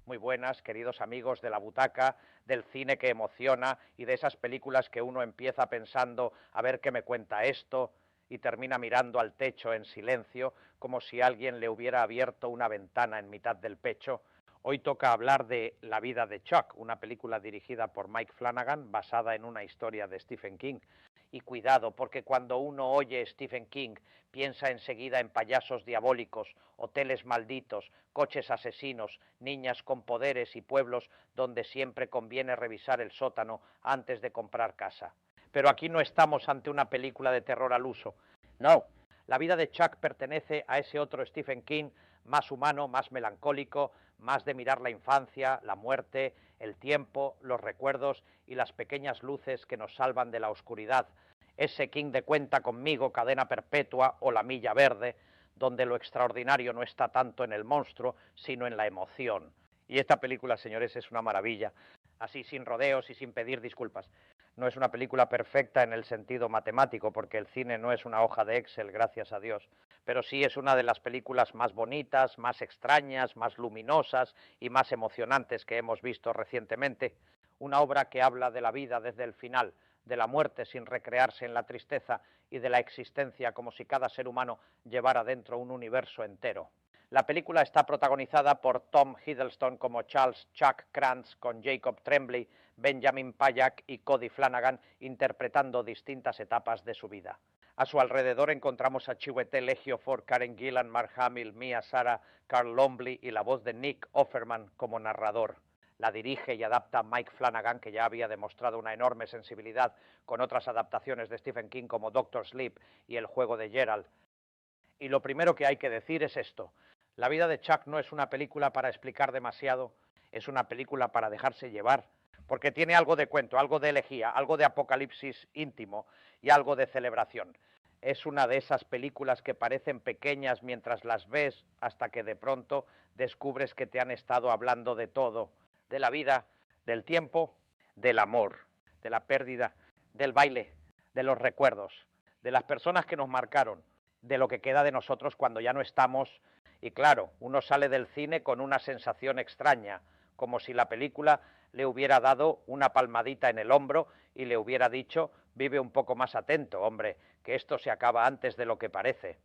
Muy buenas, queridos amigos de la butaca, del cine que emociona y de esas películas que uno empieza pensando a ver qué me cuenta esto y termina mirando al techo en silencio como si alguien le hubiera abierto una ventana en mitad del pecho. Hoy toca hablar de La vida de Chuck, una película dirigida por Mike Flanagan basada en una historia de Stephen King. Y cuidado, porque cuando uno oye Stephen King piensa enseguida en payasos diabólicos, hoteles malditos, coches asesinos, niñas con poderes y pueblos donde siempre conviene revisar el sótano antes de comprar casa. Pero aquí no estamos ante una película de terror al uso. No, la vida de Chuck pertenece a ese otro Stephen King más humano, más melancólico, más de mirar la infancia, la muerte, el tiempo, los recuerdos y las pequeñas luces que nos salvan de la oscuridad. Ese King de Cuenta conmigo, Cadena Perpetua o La Milla Verde, donde lo extraordinario no está tanto en el monstruo, sino en la emoción. Y esta película, señores, es una maravilla, así sin rodeos y sin pedir disculpas. No es una película perfecta en el sentido matemático, porque el cine no es una hoja de Excel, gracias a Dios, pero sí es una de las películas más bonitas, más extrañas, más luminosas y más emocionantes que hemos visto recientemente. Una obra que habla de la vida desde el final, de la muerte sin recrearse en la tristeza y de la existencia como si cada ser humano llevara dentro un universo entero. La película está protagonizada por Tom Hiddleston como Charles Chuck Krantz, con Jacob Tremblay, Benjamin Payak y Cody Flanagan interpretando distintas etapas de su vida. A su alrededor encontramos a Chiwetel Ejiofor, Karen Gillan, Mark Hamill, Mia Sara, Carl Lumbly y la voz de Nick Offerman como narrador. La dirige y adapta Mike Flanagan, que ya había demostrado una enorme sensibilidad con otras adaptaciones de Stephen King como Doctor Sleep y El juego de Gerald. Y lo primero que hay que decir es esto: La vida de Chuck no es una película para explicar demasiado, es una película para dejarse llevar, porque tiene algo de cuento, algo de elegía, algo de apocalipsis íntimo y algo de celebración. Es una de esas películas que parecen pequeñas mientras las ves, hasta que de pronto descubres que te han estado hablando de todo, de la vida, del tiempo, del amor, de la pérdida, del baile, de los recuerdos, de las personas que nos marcaron, de lo que queda de nosotros cuando ya no estamos. Y claro, uno sale del cine con una sensación extraña, como si la película le hubiera dado una palmadita en el hombro y le hubiera dicho: vive un poco más atento, hombre, que esto se acaba antes de lo que parece.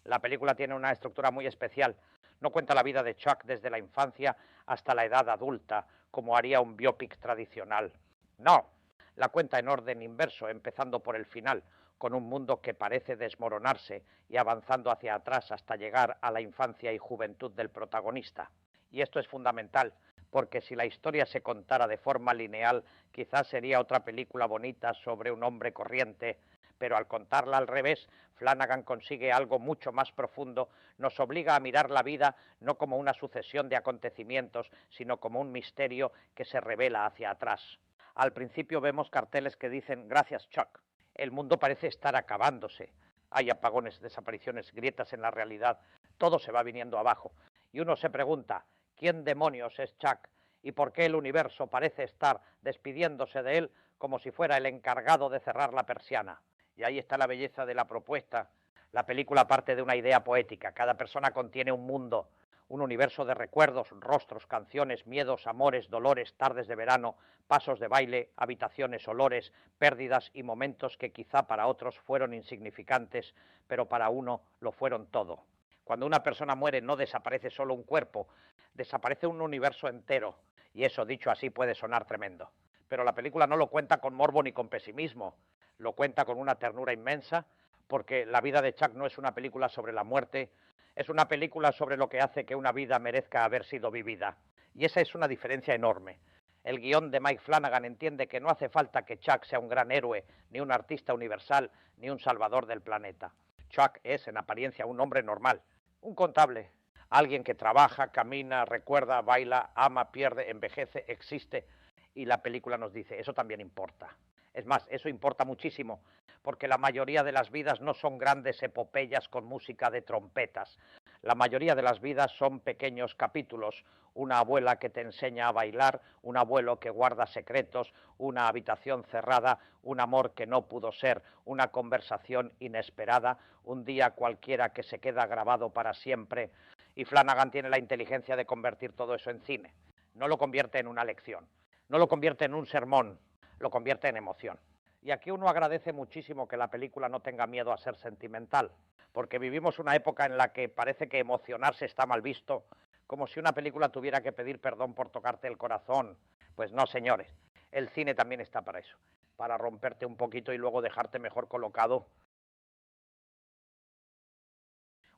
La película tiene una estructura muy especial. No cuenta la vida de Chuck desde la infancia hasta la edad adulta, como haría un biopic tradicional. No, la cuenta en orden inverso, empezando por el final, con un mundo que parece desmoronarse y avanzando hacia atrás hasta llegar a la infancia y juventud del protagonista. Y esto es fundamental, porque si la historia se contara de forma lineal, quizás sería otra película bonita sobre un hombre corriente, pero al contarla al revés, Flanagan consigue algo mucho más profundo, nos obliga a mirar la vida no como una sucesión de acontecimientos, sino como un misterio que se revela hacia atrás. Al principio vemos carteles que dicen: gracias, Chuck. El mundo parece estar acabándose. Hay apagones, desapariciones, grietas en la realidad. Todo se va viniendo abajo. Y uno se pregunta: ¿quién demonios es Chuck? ¿Y por qué el universo parece estar despidiéndose de él como si fuera el encargado de cerrar la persiana? Y ahí está la belleza de la propuesta. La película parte de una idea poética. Cada persona contiene un mundo, un universo de recuerdos, rostros, canciones, miedos, amores, dolores, tardes de verano, pasos de baile, habitaciones, olores, pérdidas y momentos que quizá para otros fueron insignificantes, pero para uno lo fueron todo. Cuando una persona muere no desaparece solo un cuerpo, desaparece un universo entero. Y eso, dicho así, puede sonar tremendo. Pero la película no lo cuenta con morbo ni con pesimismo, lo cuenta con una ternura inmensa, porque La vida de Chuck no es una película sobre la muerte, es una película sobre lo que hace que una vida merezca haber sido vivida. Y esa es una diferencia enorme. El guión de Mike Flanagan entiende que no hace falta que Chuck sea un gran héroe, ni un artista universal, ni un salvador del planeta. Chuck es, en apariencia, un hombre normal, un contable, alguien que trabaja, camina, recuerda, baila, ama, pierde, envejece, existe. Y la película nos dice: eso también importa. Es más, eso importa muchísimo, porque la mayoría de las vidas no son grandes epopeyas con música de trompetas. La mayoría de las vidas son pequeños capítulos: una abuela que te enseña a bailar, un abuelo que guarda secretos, una habitación cerrada, un amor que no pudo ser, una conversación inesperada, un día cualquiera que se queda grabado para siempre. Y Flanagan tiene la inteligencia de convertir todo eso en cine. No lo convierte en una lección, no lo convierte en un sermón, lo convierte en emoción. Y aquí uno agradece muchísimo que la película no tenga miedo a ser sentimental, porque vivimos una época en la que parece que emocionarse está mal visto, como si una película tuviera que pedir perdón por tocarte el corazón. Pues no, señores, el cine también está para eso, para romperte un poquito y luego dejarte mejor colocado.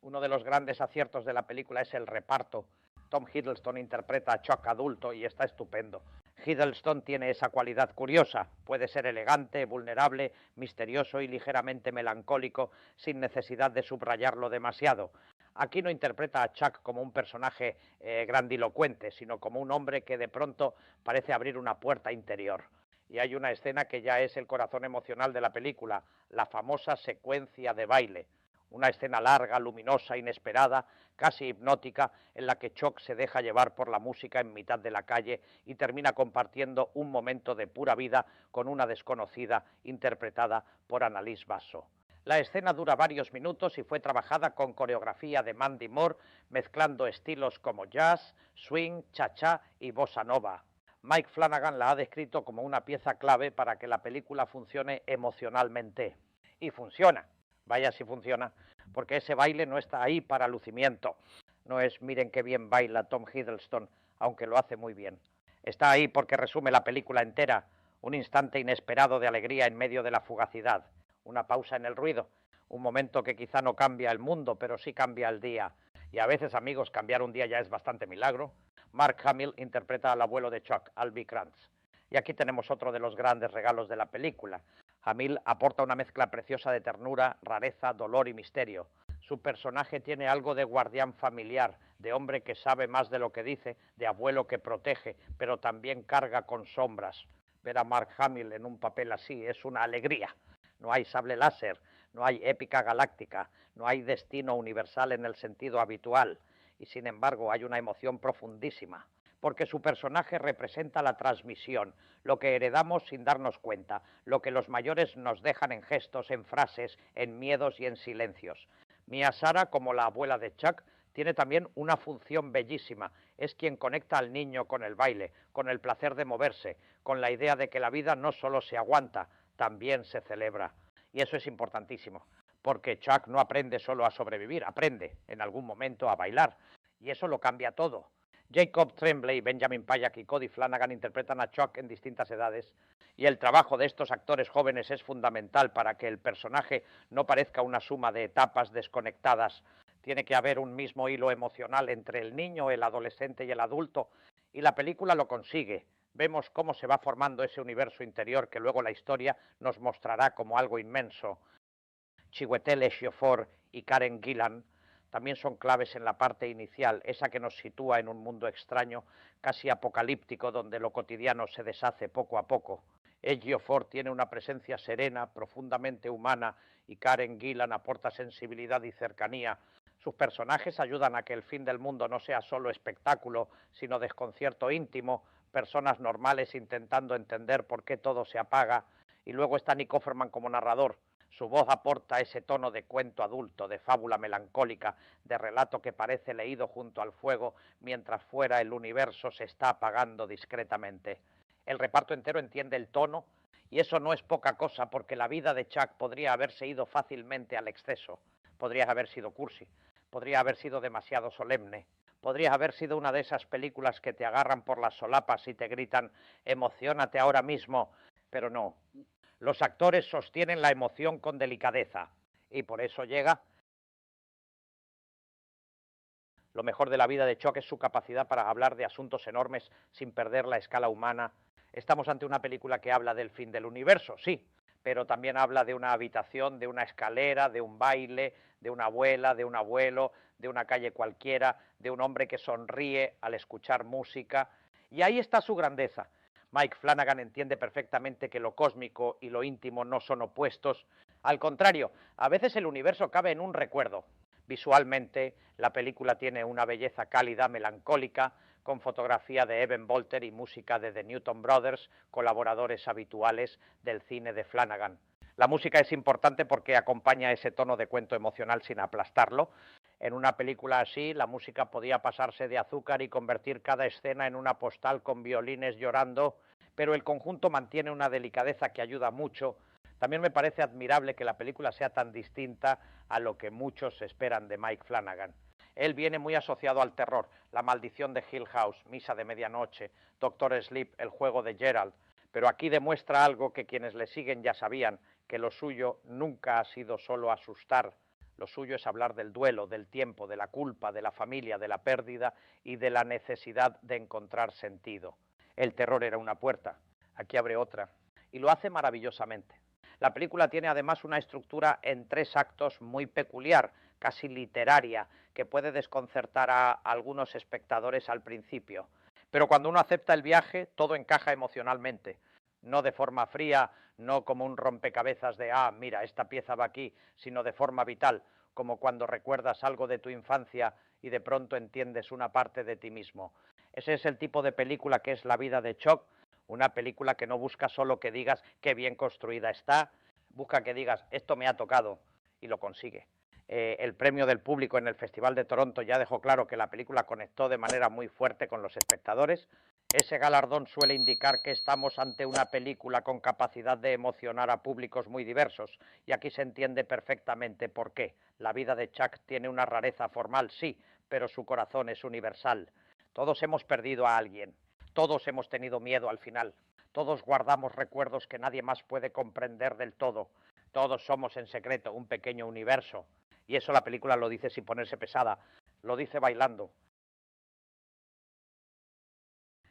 Uno de los grandes aciertos de la película es el reparto. Tom Hiddleston interpreta a Chuck adulto y está estupendo. Hiddleston tiene esa cualidad curiosa, puede ser elegante, vulnerable, misterioso y ligeramente melancólico sin necesidad de subrayarlo demasiado. Aquí no interpreta a Chuck como un personaje grandilocuente, sino como un hombre que de pronto parece abrir una puerta interior. Y hay una escena que ya es el corazón emocional de la película, la famosa secuencia de baile. Una escena larga, luminosa, inesperada, casi hipnótica, en la que Chuck se deja llevar por la música en mitad de la calle y termina compartiendo un momento de pura vida con una desconocida interpretada por Annalise Basso. La escena dura varios minutos y fue trabajada con coreografía de Mandy Moore, mezclando estilos como jazz, swing, cha-cha y bossa nova. Mike Flanagan la ha descrito como una pieza clave para que la película funcione emocionalmente. Y funciona. Vaya si funciona, porque ese baile no está ahí para lucimiento. No es miren qué bien baila Tom Hiddleston, aunque lo hace muy bien. Está ahí porque resume la película entera, un instante inesperado de alegría en medio de la fugacidad, una pausa en el ruido, un momento que quizá no cambia el mundo, pero sí cambia el día. Y a veces, amigos, cambiar un día ya es bastante milagro. Mark Hamill interpreta al abuelo de Chuck, Albie Krantz. Y aquí tenemos otro de los grandes regalos de la película. Hamill aporta una mezcla preciosa de ternura, rareza, dolor y misterio. Su personaje tiene algo de guardián familiar, de hombre que sabe más de lo que dice, de abuelo que protege, pero también carga con sombras. Ver a Mark Hamill en un papel así es una alegría. No hay sable láser, no hay épica galáctica, no hay destino universal en el sentido habitual, y sin embargo hay una emoción profundísima, porque su personaje representa la transmisión, lo que heredamos sin darnos cuenta, lo que los mayores nos dejan en gestos, en frases, en miedos y en silencios. Mia Sara, como la abuela de Chuck, tiene también una función bellísima. Es quien conecta al niño con el baile, con el placer de moverse, con la idea de que la vida no solo se aguanta, también se celebra. Y eso es importantísimo, porque Chuck no aprende solo a sobrevivir, aprende en algún momento a bailar. Y eso lo cambia todo. Jacob Tremblay, Benjamin Payak y Cody Flanagan interpretan a Chuck en distintas edades y el trabajo de estos actores jóvenes es fundamental para que el personaje no parezca una suma de etapas desconectadas. Tiene que haber un mismo hilo emocional entre el niño, el adolescente y el adulto y la película lo consigue. Vemos cómo se va formando ese universo interior que luego la historia nos mostrará como algo inmenso. Chiwetel Ejiofor y Karen Gillan también son claves en la parte inicial, esa que nos sitúa en un mundo extraño, casi apocalíptico, donde lo cotidiano se deshace poco a poco. Ejiofor tiene una presencia serena, profundamente humana, y Karen Gillan aporta sensibilidad y cercanía. Sus personajes ayudan a que el fin del mundo no sea solo espectáculo, sino desconcierto íntimo, personas normales intentando entender por qué todo se apaga, y luego está Nick Offerman como narrador. Su voz aporta ese tono de cuento adulto, de fábula melancólica, de relato que parece leído junto al fuego, mientras fuera el universo se está apagando discretamente. El reparto entero entiende el tono, y eso no es poca cosa, porque la vida de Chuck podría haberse ido fácilmente al exceso, podría haber sido cursi, podría haber sido demasiado solemne, podría haber sido una de esas películas que te agarran por las solapas y te gritan «emociónate ahora mismo», pero no. Los actores sostienen la emoción con delicadeza y por eso llega. Lo mejor de la vida de Chuck es su capacidad para hablar de asuntos enormes sin perder la escala humana. Estamos ante una película que habla del fin del universo, sí, pero también habla de una habitación, de una escalera, de un baile, de una abuela, de un abuelo, de una calle cualquiera, de un hombre que sonríe al escuchar música. Y ahí está su grandeza. Mike Flanagan entiende perfectamente que lo cósmico y lo íntimo no son opuestos. Al contrario, a veces el universo cabe en un recuerdo. Visualmente, la película tiene una belleza cálida, melancólica, con fotografía de Evan Bolter y música de The Newton Brothers, colaboradores habituales del cine de Flanagan. La música es importante porque acompaña ese tono de cuento emocional sin aplastarlo. En una película así, la música podía pasarse de azúcar y convertir cada escena en una postal con violines llorando, pero el conjunto mantiene una delicadeza que ayuda mucho. También me parece admirable que la película sea tan distinta a lo que muchos esperan de Mike Flanagan. Él viene muy asociado al terror, La maldición de Hill House, Misa de medianoche, Doctor Sleep, El juego de Gerald, pero aquí demuestra algo que quienes le siguen ya sabían, que lo suyo nunca ha sido solo asustar. Lo suyo es hablar del duelo, del tiempo, de la culpa, de la familia, de la pérdida y de la necesidad de encontrar sentido. El terror era una puerta, aquí abre otra, y lo hace maravillosamente. La película tiene además una estructura en 3 actos muy peculiar, casi literaria, que puede desconcertar a algunos espectadores al principio. Pero cuando uno acepta el viaje, todo encaja emocionalmente. No de forma fría, no como un rompecabezas de, mira, esta pieza va aquí, sino de forma vital, como cuando recuerdas algo de tu infancia y de pronto entiendes una parte de ti mismo. Ese es el tipo de película que es La vida de Chuck, una película que no busca solo que digas qué bien construida está, busca que digas esto me ha tocado y lo consigue. El premio del público en el Festival de Toronto ya dejó claro que la película conectó de manera muy fuerte con los espectadores. Ese galardón suele indicar que estamos ante una película con capacidad de emocionar a públicos muy diversos, y aquí se entiende perfectamente por qué. La vida de Chuck tiene una rareza formal, sí, pero su corazón es universal. Todos hemos perdido a alguien, todos hemos tenido miedo al final, todos guardamos recuerdos que nadie más puede comprender del todo, todos somos en secreto un pequeño universo. Y eso la película lo dice sin ponerse pesada, lo dice bailando.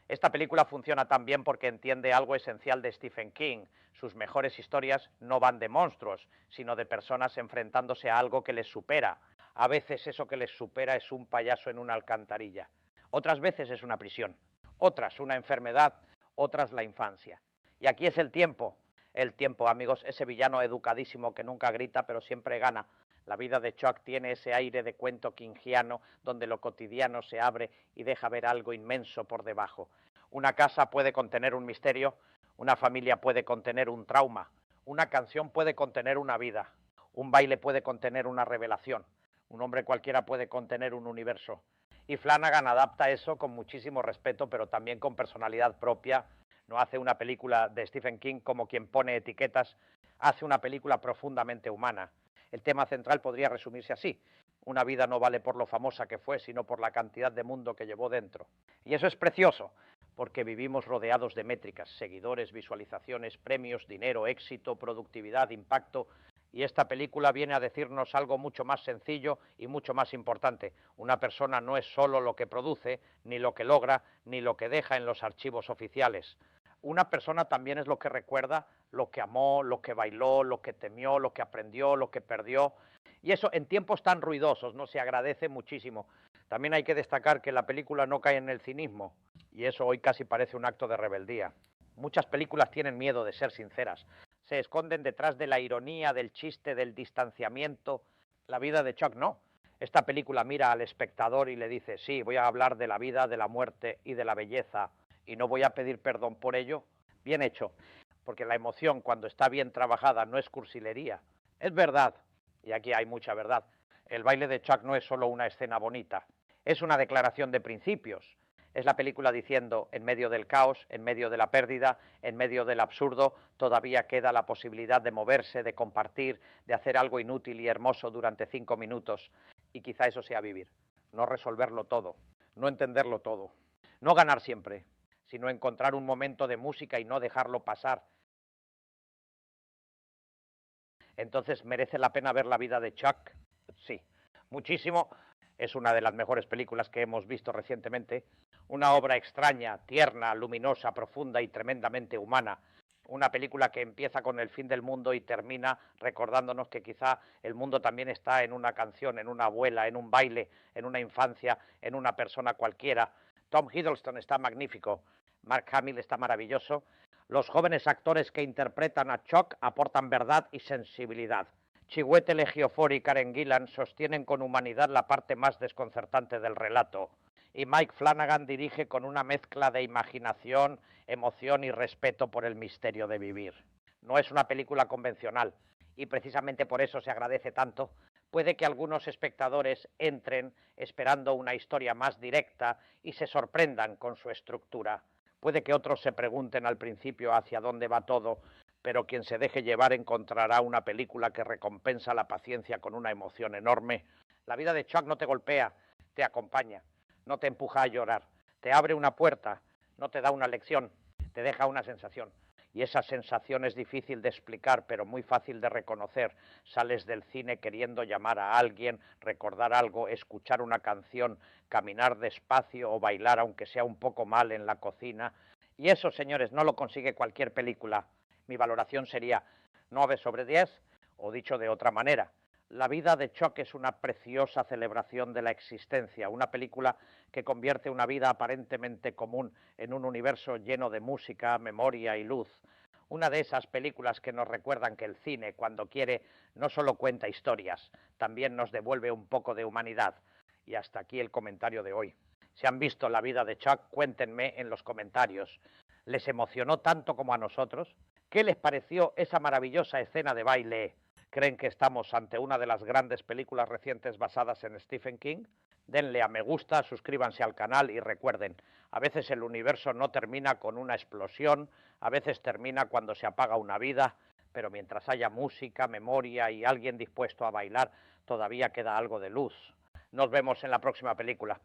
Esta película funciona tan bien porque entiende algo esencial de Stephen King. Sus mejores historias no van de monstruos, sino de personas enfrentándose a algo que les supera. A veces eso que les supera es un payaso en una alcantarilla. Otras veces es una prisión. Otras una enfermedad. Otras la infancia. Y aquí es el tiempo. El tiempo, amigos, ese villano educadísimo que nunca grita pero siempre gana. La vida de Chuck tiene ese aire de cuento kingiano donde lo cotidiano se abre y deja ver algo inmenso por debajo. Una casa puede contener un misterio, una familia puede contener un trauma, una canción puede contener una vida, un baile puede contener una revelación, un hombre cualquiera puede contener un universo. Y Flanagan adapta eso con muchísimo respeto, pero también con personalidad propia. No hace una película de Stephen King como quien pone etiquetas, hace una película profundamente humana. El tema central podría resumirse así: una vida no vale por lo famosa que fue, sino por la cantidad de mundo que llevó dentro. Y eso es precioso, porque vivimos rodeados de métricas, seguidores, visualizaciones, premios, dinero, éxito, productividad, impacto. Y esta película viene a decirnos algo mucho más sencillo y mucho más importante. Una persona no es solo lo que produce, ni lo que logra, ni lo que deja en los archivos oficiales. Una persona también es lo que recuerda, lo que amó, lo que bailó, lo que temió, lo que aprendió, lo que perdió. Y eso en tiempos tan ruidosos, ¿no? Se agradece muchísimo. También hay que destacar que la película no cae en el cinismo, y eso hoy casi parece un acto de rebeldía. Muchas películas tienen miedo de ser sinceras. Se esconden detrás de la ironía, del chiste, del distanciamiento. La vida de Chuck no. Esta película mira al espectador y le dice, sí, voy a hablar de la vida, de la muerte y de la belleza, y no voy a pedir perdón por ello. Bien hecho, porque la emoción, cuando está bien trabajada, no es cursilería. Es verdad, y aquí hay mucha verdad, el baile de Chuck no es solo una escena bonita, es una declaración de principios. Es la película diciendo, en medio del caos, en medio de la pérdida, en medio del absurdo, todavía queda la posibilidad de moverse, de compartir, de hacer algo inútil y hermoso durante 5 minutos. Y quizá eso sea vivir, no resolverlo todo, no entenderlo todo, no ganar siempre, sino encontrar un momento de música y no dejarlo pasar. Entonces, ¿merece la pena ver la vida de Chuck? Sí, muchísimo. Es una de las mejores películas que hemos visto recientemente. Una obra extraña, tierna, luminosa, profunda y tremendamente humana. Una película que empieza con el fin del mundo y termina recordándonos que quizá el mundo también está en una canción, en una abuela, en un baile, en una infancia, en una persona cualquiera. Tom Hiddleston está magnífico. Mark Hamill está maravilloso. Los jóvenes actores que interpretan a Chuck aportan verdad y sensibilidad. Chiwetel Ejiofor y Karen Gillan sostienen con humanidad la parte más desconcertante del relato. Y Mike Flanagan dirige con una mezcla de imaginación, emoción y respeto por el misterio de vivir. No es una película convencional, y precisamente por eso se agradece tanto, Puede que algunos espectadores entren esperando una historia más directa y se sorprendan con su estructura. Puede que otros se pregunten al principio hacia dónde va todo, pero quien se deje llevar encontrará una película que recompensa la paciencia con una emoción enorme. La vida de Chuck no te golpea, te acompaña, no te empuja a llorar, te abre una puerta, no te da una lección, te deja una sensación. Y esa sensación es difícil de explicar, pero muy fácil de reconocer. Sales del cine queriendo llamar a alguien, recordar algo, escuchar una canción, caminar despacio o bailar, aunque sea un poco mal, en la cocina. Y eso, señores, no lo consigue cualquier película. Mi valoración sería 9/10, o dicho de otra manera, La vida de Chuck es una preciosa celebración de la existencia, una película que convierte una vida aparentemente común en un universo lleno de música, memoria y luz. Una de esas películas que nos recuerdan que el cine, cuando quiere, no solo cuenta historias, también nos devuelve un poco de humanidad. Y hasta aquí el comentario de hoy. Si han visto La vida de Chuck, cuéntenme en los comentarios. ¿Les emocionó tanto como a nosotros? ¿Qué les pareció esa maravillosa escena de baile? ¿Creen que estamos ante una de las grandes películas recientes basadas en Stephen King? Denle a me gusta, suscríbanse al canal y recuerden, a veces el universo no termina con una explosión, a veces termina cuando se apaga una vida, pero mientras haya música, memoria y alguien dispuesto a bailar, todavía queda algo de luz. Nos vemos en la próxima película.